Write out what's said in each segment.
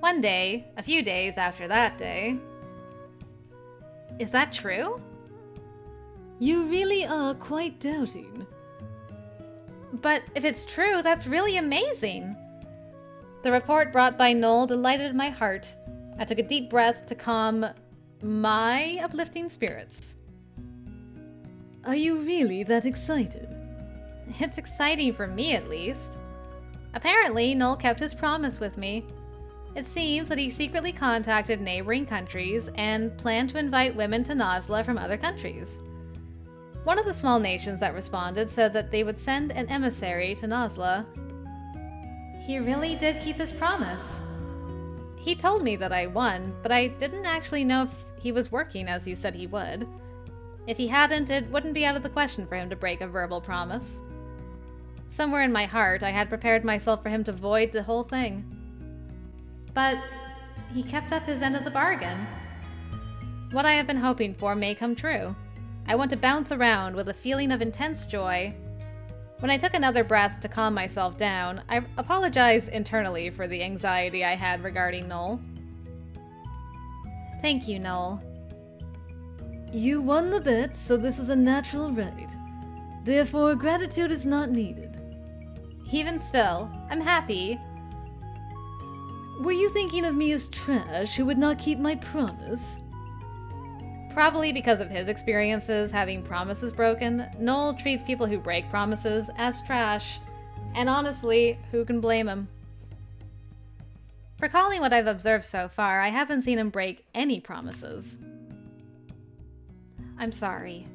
One day, a few days after that day... Is that true? You really are quite doubting. But if it's true, that's really amazing. The report brought by Nohl delighted my heart. I took a deep breath to calm my uplifting spirits. Are you really that excited? It's exciting for me, at least. Apparently, Nohl kept his promise with me. It seems that he secretly contacted neighboring countries and planned to invite women to Nasla from other countries. One of the small nations that responded said that they would send an emissary to Nasla. He really did keep his promise. He told me that I won, but I didn't actually know if he was working as he said he would. If he hadn't, it wouldn't be out of the question for him to break a verbal promise. Somewhere in my heart, I had prepared myself for him to void the whole thing. But he kept up his end of the bargain. What I have been hoping for may come true. I want to bounce around with a feeling of intense joy. When I took another breath to calm myself down, I apologized internally for the anxiety I had regarding Nohl. Thank you, Nohl. You won the bet, so this is a natural right. Therefore, gratitude is not needed. Even still, I'm happy. Were you thinking of me as trash who would not keep my promise? Probably because of his experiences having promises broken, Nohl treats people who break promises as trash. And honestly, who can blame him? Recalling what I've observed so far, I haven't seen him break any promises. I'm sorry.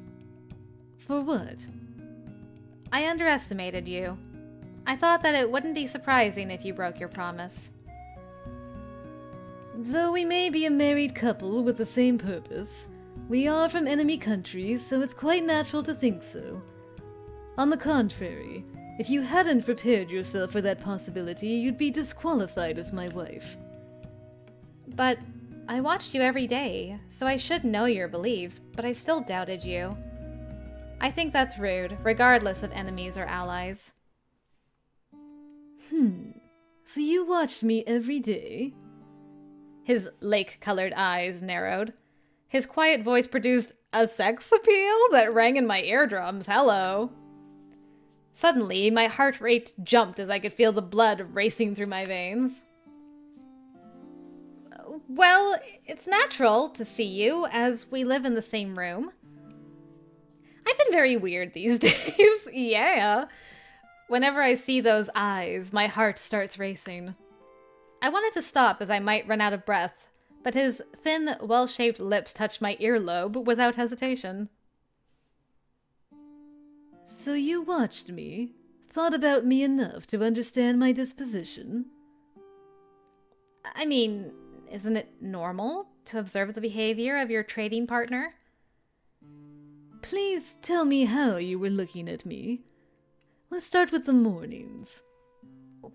For what? I underestimated you. I thought that it wouldn't be surprising if you broke your promise. Though we may be a married couple with the same purpose, we are from enemy countries, so it's quite natural to think so. On the contrary, if you hadn't prepared yourself for that possibility, you'd be disqualified as my wife. But I watched you every day, so I should know your beliefs, but I still doubted you. I think that's rude, regardless of enemies or allies. So you watched me every day? His lake-colored eyes narrowed. His quiet voice produced a sex appeal that rang in my eardrums. Hello. Suddenly, my heart rate jumped as I could feel the blood racing through my veins. Well, it's natural to see you, as we live in the same room. I've been very weird these days. Yeah. Whenever I see those eyes, my heart starts racing. I wanted to stop as I might run out of breath, but his thin, well-shaped lips touched my earlobe without hesitation. So you watched me, thought about me enough to understand my disposition? I mean, isn't it normal to observe the behavior of your trading partner? Please tell me how you were looking at me. Let's start with the mornings.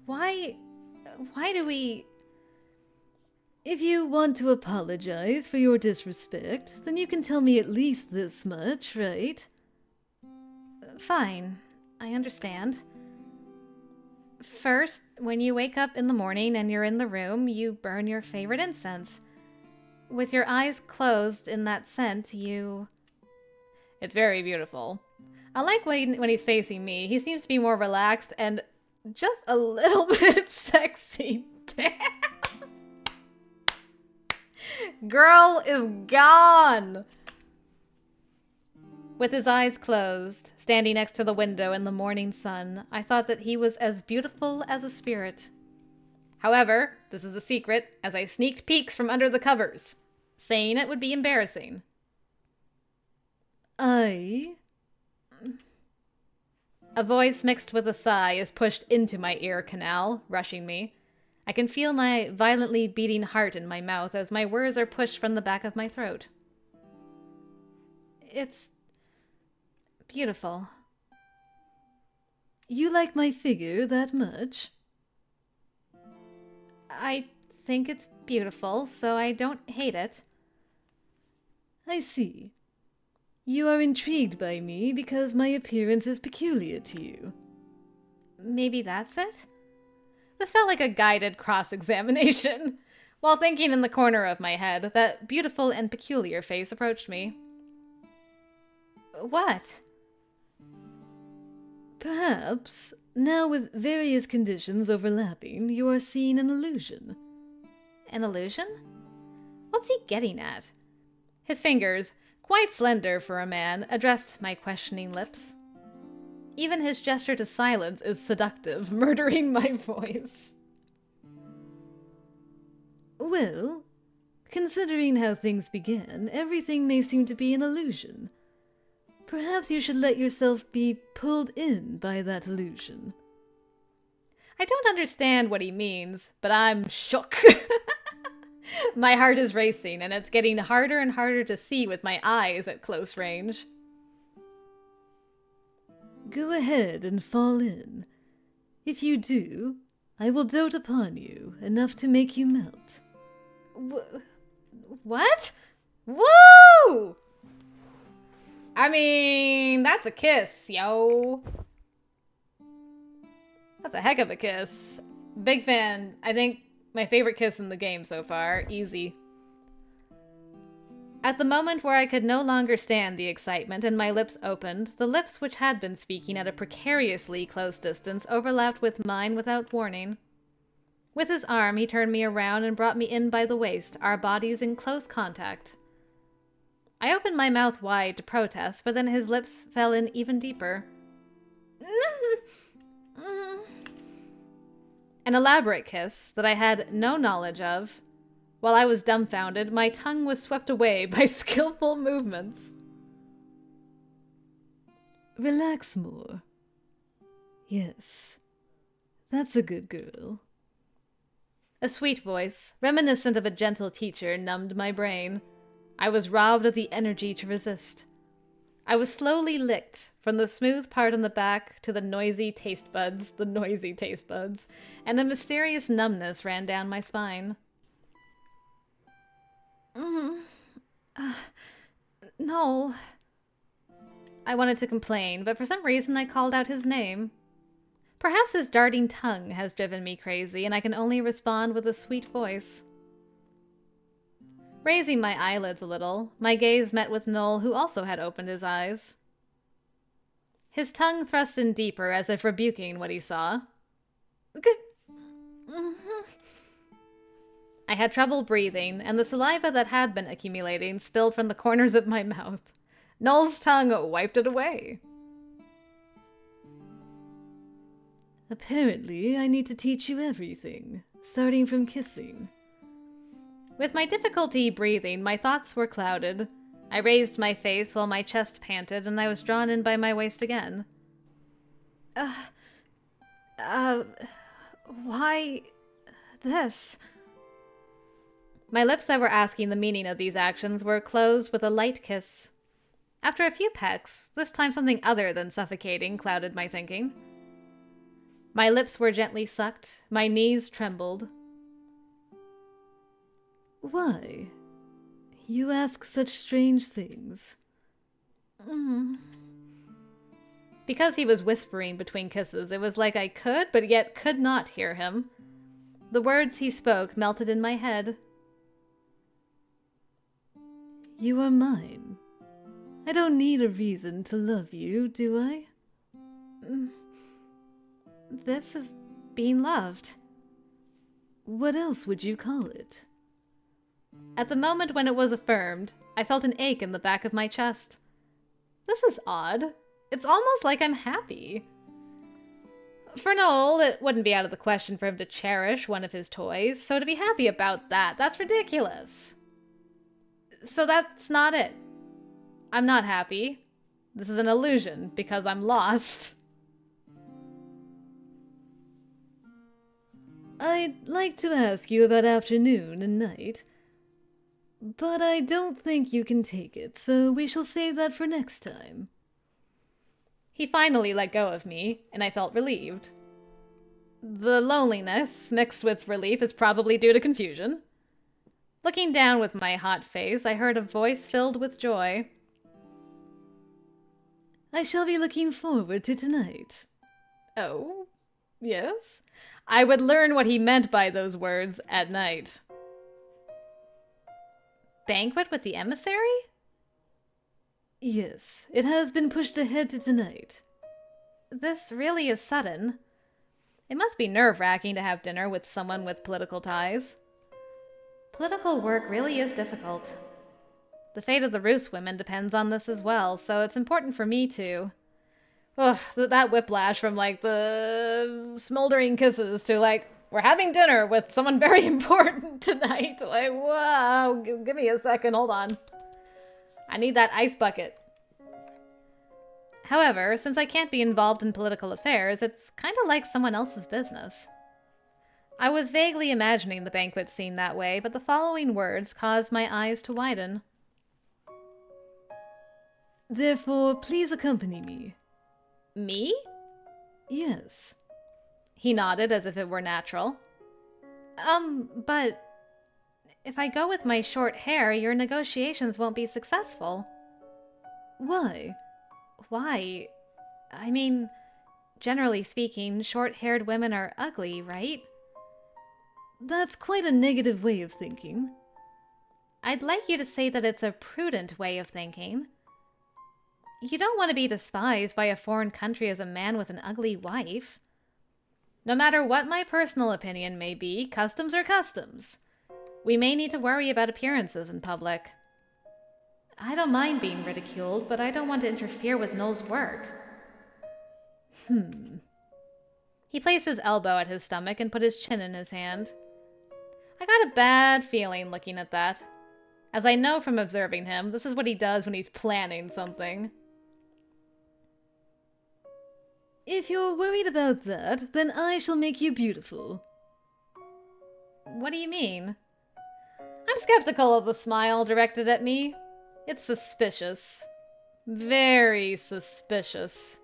Why do we... If you want to apologize for your disrespect, then you can tell me at least this much, right? Fine, I understand. First, when you wake up in the morning and you're in the room, you burn your favorite incense. With your eyes closed in that scent, you... It's very beautiful. I like when he's facing me. He seems to be more relaxed and just a little bit sexy. Damn. Girl is gone. With his eyes closed, standing next to the window in the morning sun, I thought that he was as beautiful as a spirit. However, this is a secret, as I sneaked peeks from under the covers. Saying it would be embarrassing. A voice mixed with a sigh is pushed into my ear canal, rushing me. I can feel my violently beating heart in my mouth as my words are pushed from the back of my throat. It's beautiful. You like my figure that much? I think it's beautiful, so I don't hate it. I see. You are intrigued by me because my appearance is peculiar to you. Maybe that's it? This felt like a guided cross-examination. While thinking in the corner of my head, that beautiful and peculiar face approached me. What? Perhaps, now with various conditions overlapping, you are seeing an illusion. An illusion? What's he getting at? His fingers, quite slender for a man, addressed my questioning lips. Even his gesture to silence is seductive, murdering my voice. Well, considering how things began, everything may seem to be an illusion. Perhaps you should let yourself be pulled in by that illusion. I don't understand what he means, but I'm shook. My heart is racing, and it's getting harder and harder to see with my eyes at close range. Go ahead and fall in. If you do, I will dote upon you enough to make you melt. What? Woo! I mean, that's a kiss, yo. That's a heck of a kiss. Big fan. I think my favorite kiss in the game so far. Easy. At the moment where I could no longer stand the excitement and my lips opened, the lips which had been speaking at a precariously close distance overlapped with mine without warning. With his arm, he turned me around and brought me in by the waist, our bodies in close contact. I opened my mouth wide to protest, but then his lips fell in even deeper. An elaborate kiss that I had no knowledge of. While I was dumbfounded, my tongue was swept away by skillful movements. Relax more. Yes, that's a good girl. A sweet voice, reminiscent of a gentle teacher, numbed my brain. I was robbed of the energy to resist. I was slowly licked, from the smooth part on the back to the noisy taste buds, and a mysterious numbness ran down my spine. Nohl. I wanted to complain, but for some reason I called out his name. Perhaps his darting tongue has driven me crazy, and I can only respond with a sweet voice. Raising my eyelids a little, my gaze met with Nohl, who also had opened his eyes. His tongue thrust in deeper, as if rebuking what he saw. I had trouble breathing, and the saliva that had been accumulating spilled from the corners of my mouth. Nohl's tongue wiped it away. Apparently, I need to teach you everything, starting from kissing. With my difficulty breathing, my thoughts were clouded. I raised my face while my chest panted, and I was drawn in by my waist again. Why this? My lips that were asking the meaning of these actions were closed with a light kiss. After a few pecks, this time something other than suffocating clouded my thinking. My lips were gently sucked, my knees trembled. Why? You ask such strange things. Because he was whispering between kisses, it was like I could, but yet could not hear him. The words he spoke melted in my head. You are mine. I don't need a reason to love you, do I? This is being loved. What else would you call it? At the moment when it was affirmed, I felt an ache in the back of my chest. This is odd. It's almost like I'm happy. For Nohl, it wouldn't be out of the question for him to cherish one of his toys, so to be happy about that, that's ridiculous. So that's not it. I'm not happy. This is an illusion, because I'm lost. I'd like to ask you about afternoon and night, but I don't think you can take it, so we shall save that for next time. He finally let go of me, and I felt relieved. The loneliness, mixed with relief, is probably due to confusion. Looking down with my hot face, I heard a voice filled with joy. I shall be looking forward to tonight. Oh, yes? I would learn what he meant by those words at night. banquet with the emissary? Yes, it has been pushed ahead to tonight. This really is sudden. It must be nerve-wracking to have dinner with someone with political ties. Political work really is difficult. The fate of the Roos women depends on this as well, so it's important for me too. Ugh, that whiplash from like the smoldering kisses to like, we're having dinner with someone very important tonight. Like, wow, give me a second, hold on. I need that ice bucket. However, since I can't be involved in political affairs, it's kind of like someone else's business. I was vaguely imagining the banquet scene that way, but the following words caused my eyes to widen. Therefore, please accompany me. Me? Yes. He nodded as if it were natural. But if I go with my short hair, your negotiations won't be successful. Why? Why? I mean, generally speaking, short-haired women are ugly, right? That's quite a negative way of thinking. I'd like you to say that it's a prudent way of thinking. You don't want to be despised by a foreign country as a man with an ugly wife. No matter what my personal opinion may be, customs are customs. We may need to worry about appearances in public. I don't mind being ridiculed, but I don't want to interfere with Nohl's work. He placed his elbow at his stomach and put his chin in his hand. I got a bad feeling looking at that. As I know from observing him, this is what he does when he's planning something. If you're worried about that, then I shall make you beautiful. What do you mean? I'm skeptical of the smile directed at me. It's suspicious. Very suspicious.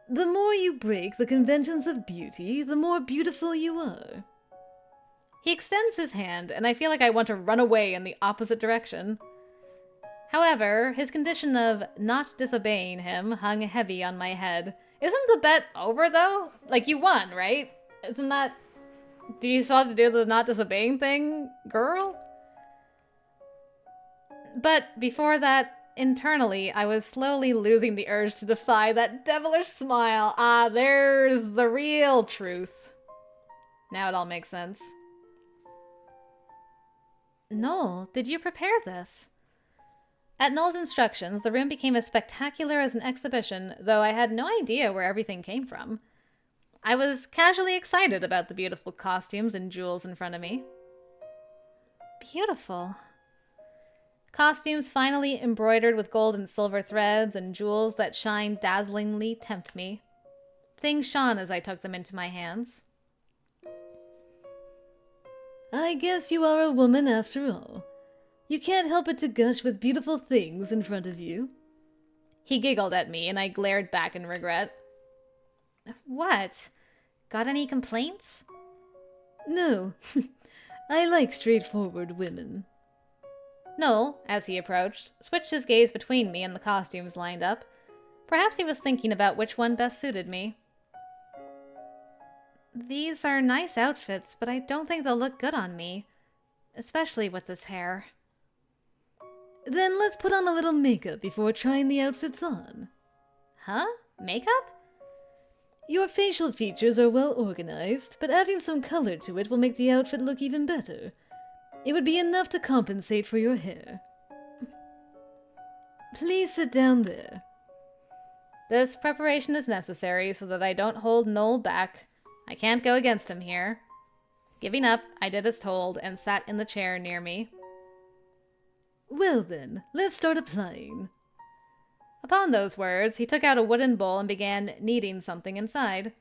The more you break the conventions of beauty, the more beautiful you are. He extends his hand, and I feel like I want to run away in the opposite direction. However, his condition of not disobeying him hung heavy on my head. Isn't the bet over, though? Like, you won, right? Isn't that... Do you still have to do the not disobeying thing, girl? But before that, internally, I was slowly losing the urge to defy that devilish smile. Ah, there's the real truth. Now it all makes sense. Nohl, did you prepare this? At Nohl's instructions, the room became as spectacular as an exhibition, though I had no idea where everything came from. I was casually excited about the beautiful costumes and jewels in front of me. Beautiful. Costumes finally embroidered with gold and silver threads and jewels that shine dazzlingly tempt me. Things shone as I took them into my hands. I guess you are a woman after all. You can't help but to gush with beautiful things in front of you. He giggled at me, and I glared back in regret. What? Got any complaints? No. I like straightforward women. Nohl, as he approached, switched his gaze between me and the costumes lined up. Perhaps he was thinking about which one best suited me. These are nice outfits, but I don't think they'll look good on me. Especially with this hair. Then let's put on a little makeup before trying the outfits on. Huh? Makeup? Your facial features are well organized, but adding some color to it will make the outfit look even better. It would be enough to compensate for your hair. Please sit down there. This preparation is necessary so that I don't hold Nohl back. I can't go against him here. Giving up, I did as told and sat in the chair near me. Well then, let's start applying. Upon those words, he took out a wooden bowl and began kneading something inside.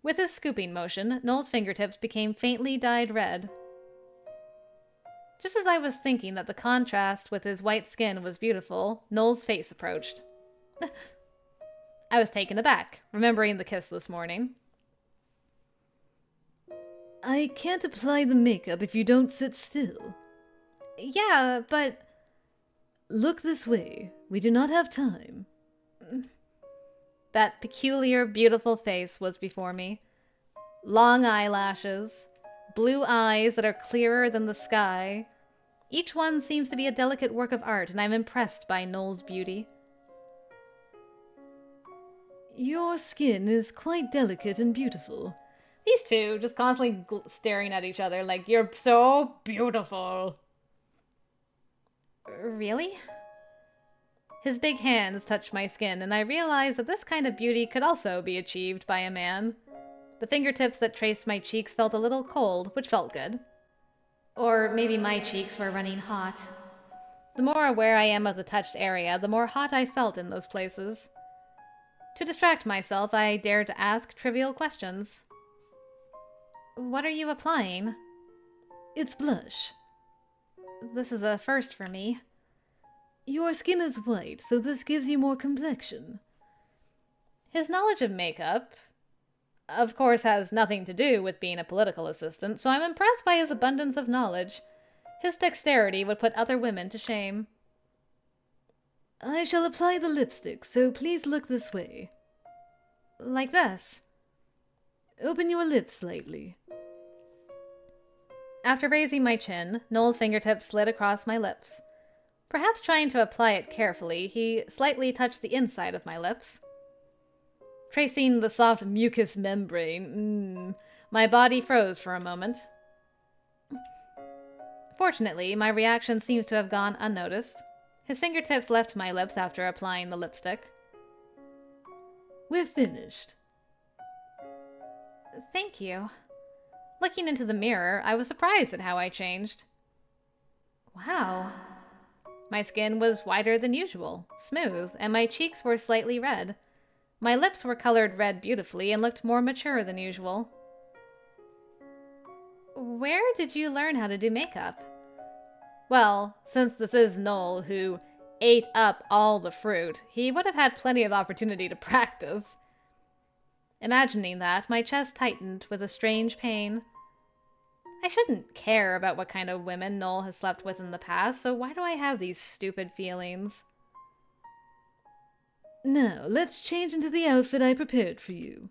With his scooping motion, Nohl's fingertips became faintly dyed red. Just as I was thinking that the contrast with his white skin was beautiful, Nohl's face approached. I was taken aback, remembering the kiss this morning. I can't apply the makeup if you don't sit still. Yeah, but... Look this way. We do not have time. That peculiar, beautiful face was before me. Long eyelashes, blue eyes that are clearer than the sky, Each one seems to be a delicate work of art, and I'm impressed by Nohl's beauty. Your skin is quite delicate and beautiful. These two just constantly staring at each other like, you're so beautiful. Really? His big hands touched my skin, and I realized that this kind of beauty could also be achieved by a man. The fingertips that traced my cheeks felt a little cold, which felt good. Or maybe my cheeks were running hot. The more aware I am of the touched area, the more hot I felt in those places. To distract myself, I dared to ask trivial questions. What are you applying? It's blush. This is a first for me. Your skin is white, so this gives you more complexion. His knowledge of makeup, of course, has nothing to do with being a political assistant, so I'm impressed by his abundance of knowledge. His dexterity would put other women to shame. I shall apply the lipstick, so please look this way. Like this? Open your lips slightly. After raising my chin, Nohl's fingertips slid across my lips. Perhaps trying to apply it carefully, he slightly touched the inside of my lips. Tracing the soft mucous membrane, my body froze for a moment. Fortunately, my reaction seems to have gone unnoticed. His fingertips left my lips after applying the lipstick. We're finished. Thank you. Looking into the mirror, I was surprised at how I changed. Wow. My skin was whiter than usual, smooth, and my cheeks were slightly red. My lips were colored red beautifully and looked more mature than usual. Where did you learn how to do makeup? Well, since this is Nohl, who ate up all the fruit, he would have had plenty of opportunity to practice. Imagining that, my chest tightened with a strange pain. I shouldn't care about what kind of women Nohl has slept with in the past, so why do I have these stupid feelings? Now, let's change into the outfit I prepared for you.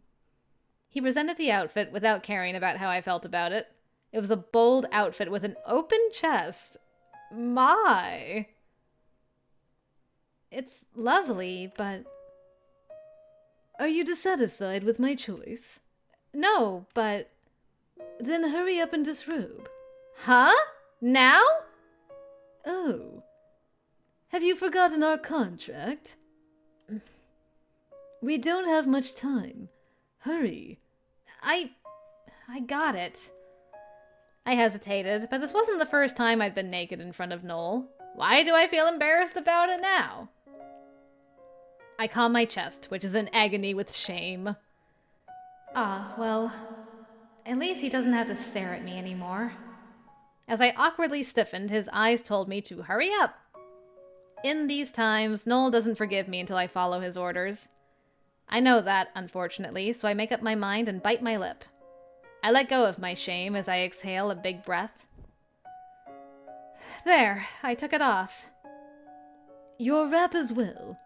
He presented the outfit without caring about how I felt about it. It was a bold outfit with an open chest. My! It's lovely, but... Are you dissatisfied with my choice? No, but... Then hurry up and disrobe. Huh? Now? Oh. Have you forgotten our contract? We don't have much time. Hurry. I got it. I hesitated, but this wasn't the first time I'd been naked in front of Nohl. Why do I feel embarrassed about it now? I calm my chest, which is in agony with shame. Well, at least he doesn't have to stare at me anymore. As I awkwardly stiffened, his eyes told me to hurry up. In these times, Nohl doesn't forgive me until I follow his orders. I know that, unfortunately, so I make up my mind and bite my lip. I let go of my shame as I exhale a big breath. There, I took it off. Your wrap as well.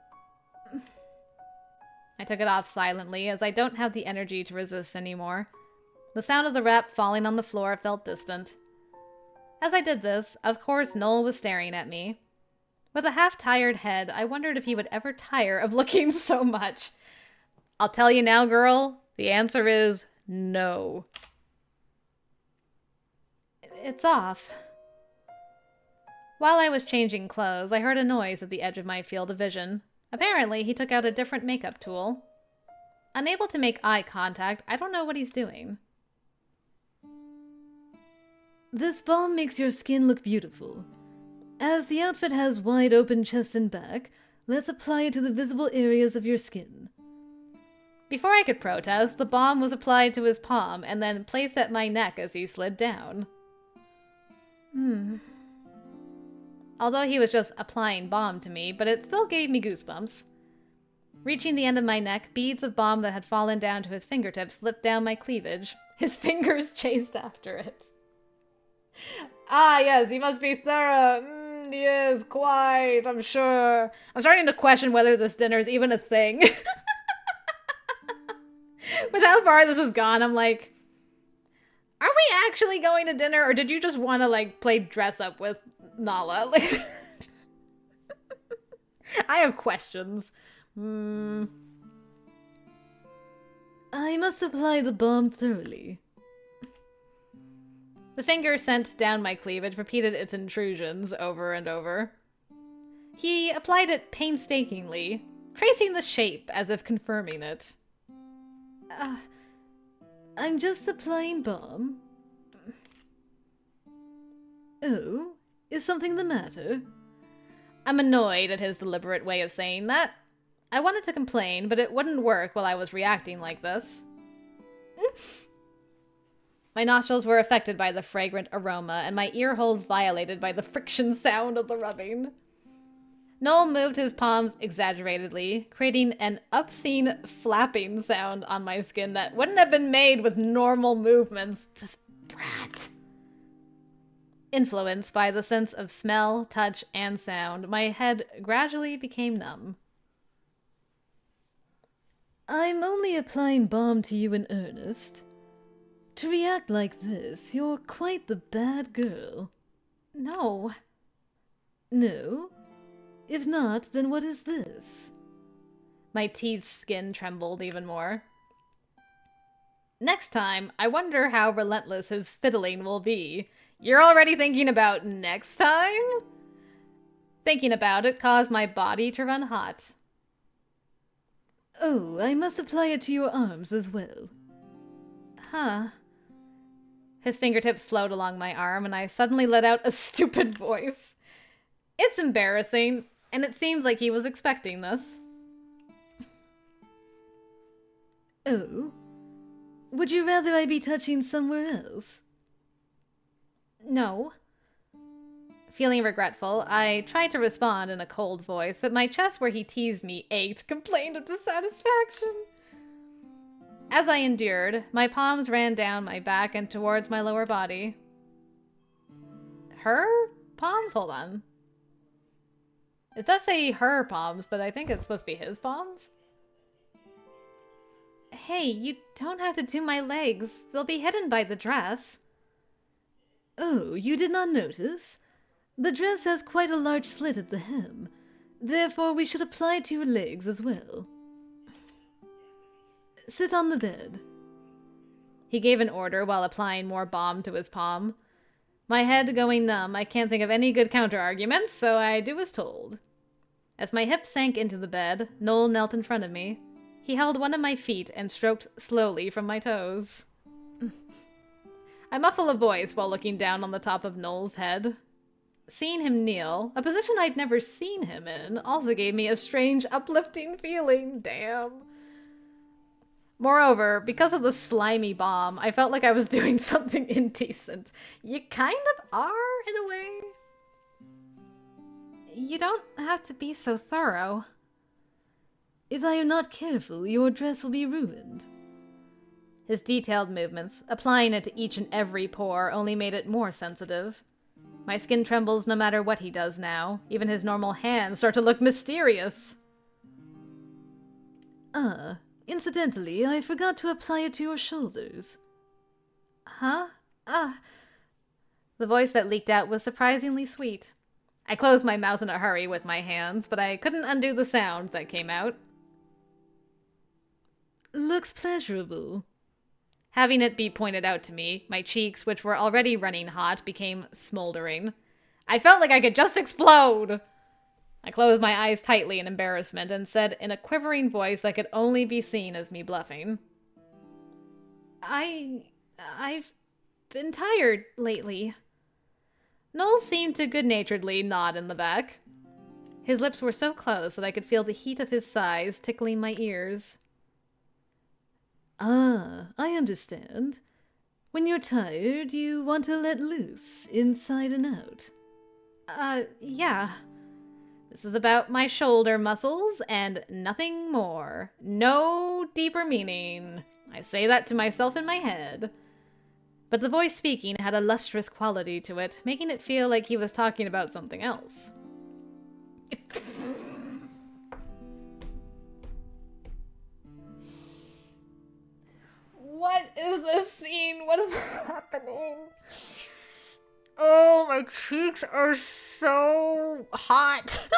I took it off silently, as I don't have the energy to resist anymore. The sound of the wrap falling on the floor felt distant. As I did this, of course Nohl was staring at me. With a half-tired head, I wondered if he would ever tire of looking so much. I'll tell you now, girl, the answer is no. It's off. While I was changing clothes, I heard a noise at the edge of my field of vision. Apparently, he took out a different makeup tool. Unable to make eye contact, I don't know what he's doing. This balm makes your skin look beautiful. As the outfit has wide open chest and back, let's apply it to the visible areas of your skin. Before I could protest, the balm was applied to his palm and then placed at my neck as he slid down. Although he was just applying balm to me, but it still gave me goosebumps. Reaching the end of my neck, beads of balm that had fallen down to his fingertips slipped down my cleavage. His fingers chased after it. Ah, yes, he must be thorough. He is, quite, I'm sure. I'm starting to question whether this dinner is even a thing. With how far this has gone, I'm like, Are we actually going to dinner, or did you just want to, like, play dress up with Naala? Like, I have questions. I must apply the balm thoroughly. The finger sent down my cleavage repeated its intrusions over and over. He applied it painstakingly, tracing the shape as if confirming it. I'm just applying balm. Oh, is something the matter? I'm annoyed at his deliberate way of saying that. I wanted to complain, but it wouldn't work while I was reacting like this. My nostrils were affected by the fragrant aroma, and my ear holes violated by the friction sound of the rubbing. Nohl moved his palms exaggeratedly, creating an obscene flapping sound on my skin that wouldn't have been made with normal movements. This brat. Influenced by the sense of smell, touch, and sound, my head gradually became numb. I'm only applying balm to you in earnest. To react like this, you're quite the bad girl. No. No? If not, then what is this? My teeth's skin trembled even more. Next time, I wonder how relentless his fiddling will be. You're already thinking about next time? Thinking about it caused my body to run hot. Oh, I must apply it to your arms as well. Huh. His fingertips flowed along my arm, and I suddenly let out a stupid voice. It's embarrassing, and it seems like he was expecting this. Oh? Would you rather I be touching somewhere else? No. Feeling regretful, I tried to respond in a cold voice, but my chest where he teased me ached, complained of dissatisfaction. As I endured, my palms ran down my back and towards my lower body. Her palms? Hold on. It does say her palms, but I think it's supposed to be his palms. Hey, you don't have to do my legs. They'll be hidden by the dress. Oh, you did not notice? The dress has quite a large slit at the hem. Therefore, we should apply it to your legs as well. Sit on the bed. He gave an order while applying more balm to his palm. My head going numb, I can't think of any good counter-arguments, so I do as told. As my hips sank into the bed, Nohl knelt in front of me. He held one of my feet and stroked slowly from my toes. I muffle a voice while looking down on the top of Nohl's head. Seeing him kneel, a position I'd never seen him in, also gave me a strange, uplifting feeling. Damn. Moreover, because of the slimy balm, I felt like I was doing something indecent. You kind of are, in a way. You don't have to be so thorough. If I am not careful, your dress will be ruined. His detailed movements, applying it to each and every pore, only made it more sensitive. My skin trembles no matter what he does now. Even his normal hands start to look mysterious. Incidentally, I forgot to apply it to your shoulders. Huh? The voice that leaked out was surprisingly sweet. I closed my mouth in a hurry with my hands, but I couldn't undo the sound that came out. Looks pleasurable. Having it be pointed out to me, my cheeks, which were already running hot, became smoldering. I felt like I could just explode! I closed my eyes tightly in embarrassment and said in a quivering voice that could only be seen as me bluffing. I've been tired lately. Nohl seemed to good-naturedly nod in the back. His lips were so close that I could feel the heat of his sighs tickling my ears. I understand. When you're tired, you want to let loose, inside and out. Yeah. This is about my shoulder muscles and nothing more. No deeper meaning. I say that to myself in my head. But the voice speaking had a lustrous quality to it, making it feel like he was talking about something else. What is this scene? What is happening? Oh, my cheeks are so hot.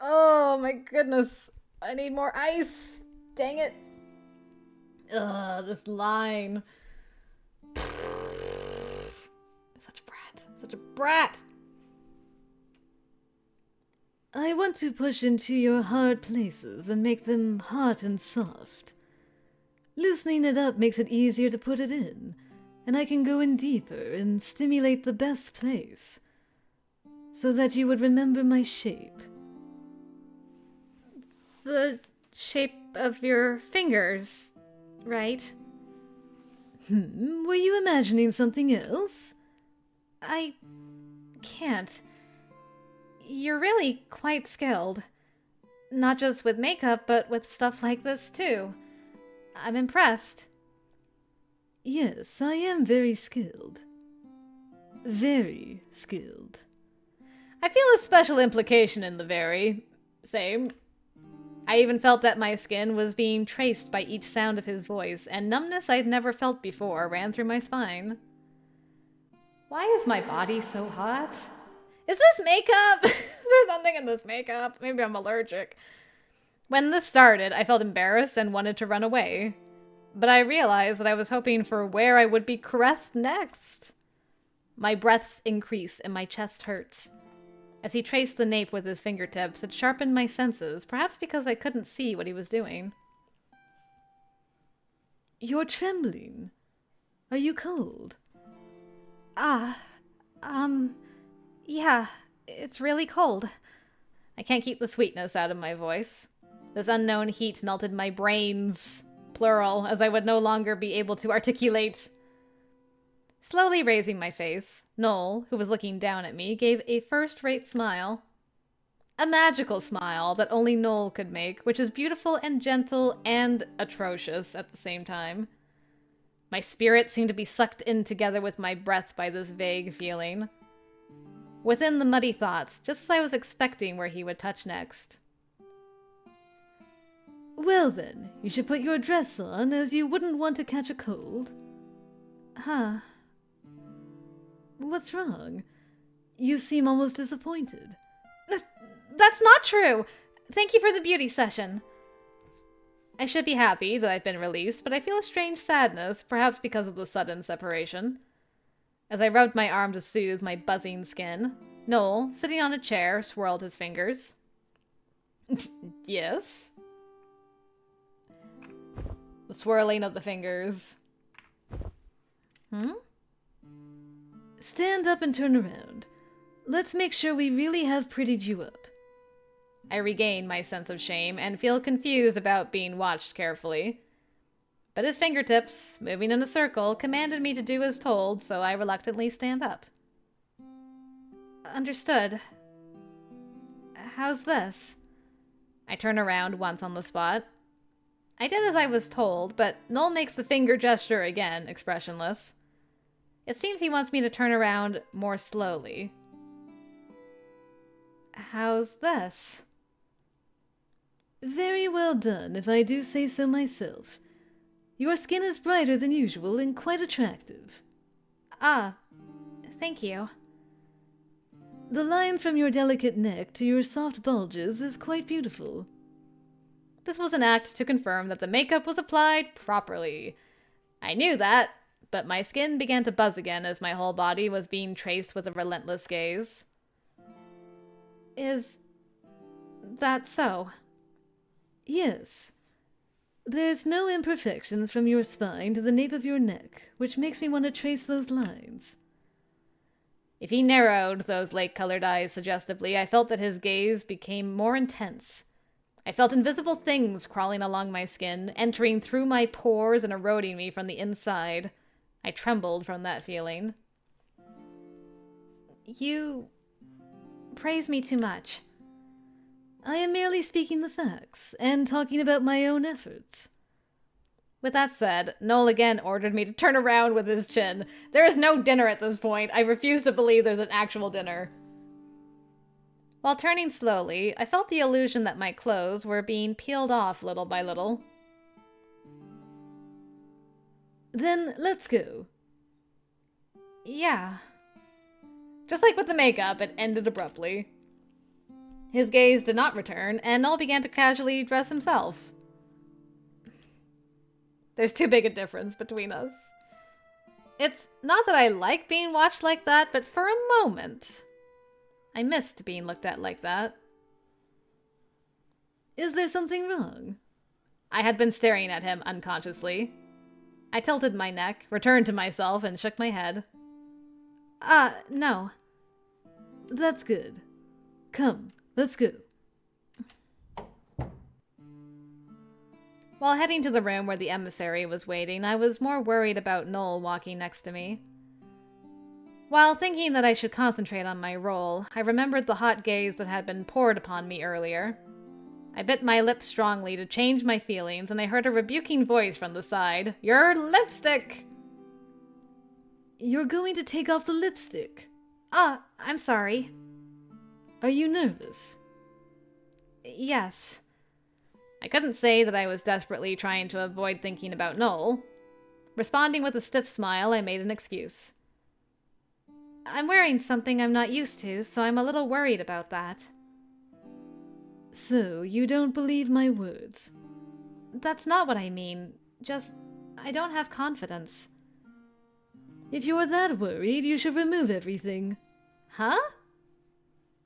Oh my goodness. I need more ice. Dang it. Ugh, this line. Such a brat. Such a brat. I want to push into your hard places and make them hot and soft. Loosening it up makes it easier to put it in, and I can go in deeper and stimulate the best place, so that you would remember my shape. The shape of your fingers, right? Were you imagining something else? I can't. You're really quite skilled. Not just with makeup, but with stuff like this too. I'm impressed. Yes, I am very skilled. Very skilled. I feel a special implication in the very. Same. I even felt that my skin was being traced by each sound of his voice, and numbness I'd never felt before ran through my spine. Why is my body so hot? Is this makeup? Is there something in this makeup? Maybe I'm allergic. When this started, I felt embarrassed and wanted to run away. But I realized that I was hoping for where I would be caressed next. My breaths increase and my chest hurts. As he traced the nape with his fingertips, it sharpened my senses, perhaps because I couldn't see what he was doing. You're trembling. Are you cold? Yeah, it's really cold. I can't keep the sweetness out of my voice. This unknown heat melted my brains, plural, as I would no longer be able to articulate. Slowly raising my face, Nohl, who was looking down at me, gave a first-rate smile. A magical smile that only Nohl could make, which is beautiful and gentle and atrocious at the same time. My spirit seemed to be sucked in together with my breath by this vague feeling. Within the muddy thoughts, just as I was expecting where he would touch next. Well then, you should put your dress on, as you wouldn't want to catch a cold. Huh. What's wrong? You seem almost disappointed. That's not true! Thank you for the beauty session. I should be happy that I've been released, but I feel a strange sadness, perhaps because of the sudden separation. As I rubbed my arm to soothe my buzzing skin, Nohl, sitting on a chair, swirled his fingers. Yes? The swirling of the fingers. Stand up and turn around. Let's make sure we really have prettied you up. I regain my sense of shame and feel confused about being watched carefully. But his fingertips, moving in a circle, commanded me to do as told, so I reluctantly stand up. Understood. How's this? I turn around once on the spot. I did as I was told, but Nohl makes the finger gesture again, expressionless. It seems he wants me to turn around more slowly. How's this? Very well done, if I do say so myself. Your skin is brighter than usual and quite attractive. Ah, thank you. The lines from your delicate neck to your soft bulges is quite beautiful. This was an act to confirm that the makeup was applied properly. I knew that, but my skin began to buzz again as my whole body was being traced with a relentless gaze. Is that so? Yes. There's no imperfections from your spine to the nape of your neck, which makes me want to trace those lines. If he narrowed those lake-colored eyes suggestively, I felt that his gaze became more intense. I felt invisible things crawling along my skin, entering through my pores and eroding me from the inside. I trembled from that feeling. You praise me too much. I am merely speaking the facts, and talking about my own efforts. With that said, Nohl again ordered me to turn around with his chin. There is no dinner at this point. I refuse to believe there's an actual dinner. While turning slowly, I felt the illusion that my clothes were being peeled off little by little. Then let's go. Yeah. Just like with the makeup, it ended abruptly. His gaze did not return, and Nohl began to casually dress himself. There's too big a difference between us. It's not that I like being watched like that, but for a moment, I missed being looked at like that. Is there something wrong? I had been staring at him unconsciously. I tilted my neck, returned to myself, and shook my head. No. That's good. Come, let's go. While heading to the room where the emissary was waiting, I was more worried about Nohl walking next to me. While thinking that I should concentrate on my role, I remembered the hot gaze that had been poured upon me earlier. I bit my lip strongly to change my feelings, and I heard a rebuking voice from the side. "Your lipstick!" You're going to take off the lipstick. I'm sorry. Are you nervous? Yes. I couldn't say that I was desperately trying to avoid thinking about Nohl. Responding with a stiff smile, I made an excuse. I'm wearing something I'm not used to, so I'm a little worried about that. So, you don't believe my words? That's not what I mean. Just, I don't have confidence. If you're that worried, you should remove everything. Huh?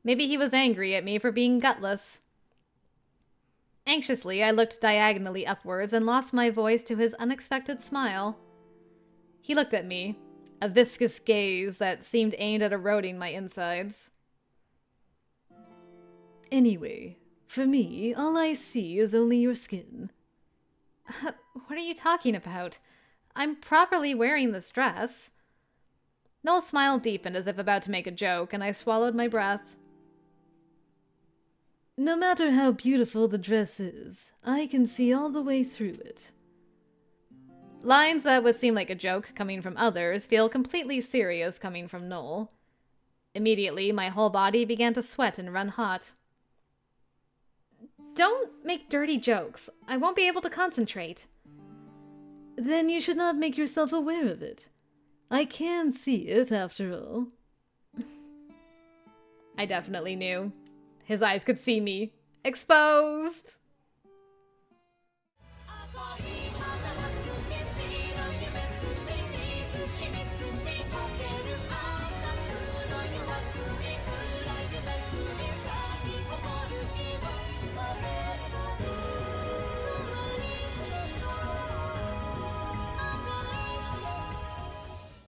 Maybe he was angry at me for being gutless. Anxiously, I looked diagonally upwards and lost my voice to his unexpected smile. He looked at me, a viscous gaze that seemed aimed at eroding my insides. Anyway, for me, all I see is only your skin. What are you talking about? I'm properly wearing this dress. Nohl's smile deepened as if about to make a joke, and I swallowed my breath. No matter how beautiful the dress is, I can see all the way through it. Lines that would seem like a joke coming from others feel completely serious coming from Nohl. Immediately, my whole body began to sweat and run hot. Don't make dirty jokes. I won't be able to concentrate. Then you should not make yourself aware of it. I can see it, after all. I definitely knew. His eyes could see me. Exposed!